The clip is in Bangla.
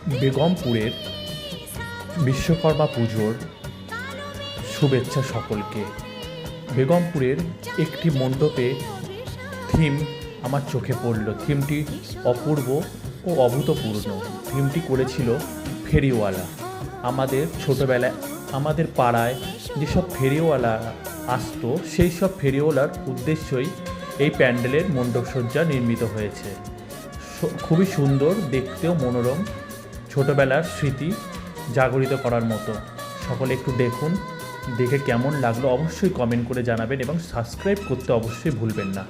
বেগমপুরের বিশ্বকর্মা পুজোর শুভেচ্ছা সকলকে। বেগমপুরের একটি মণ্ডপে থিম আমার চোখে পড়ল। থিমটি অপূর্ব ও অভূতপূর্ণ। থিমটি করেছিল ফেরিওয়ালা। আমাদের ছোটোবেলায় আমাদের পাড়ায় যেসব ফেরিওয়ালা আসতো সেই সব ফেরিওয়ালার উদ্দেশ্যই এই প্যান্ডেলের মণ্ডপসজ্জা নির্মিত হয়েছে। খুবই সুন্দর, দেখতেও মনোরম, ছোটোবেলার স্মৃতি জাগরিত করার মতো। সকলে একটু দেখুন, দেখে কেমন লাগলো অবশ্যই কমেন্ট করে জানাবেন এবং সাবস্ক্রাইব করতে অবশ্যই ভুলবেন না।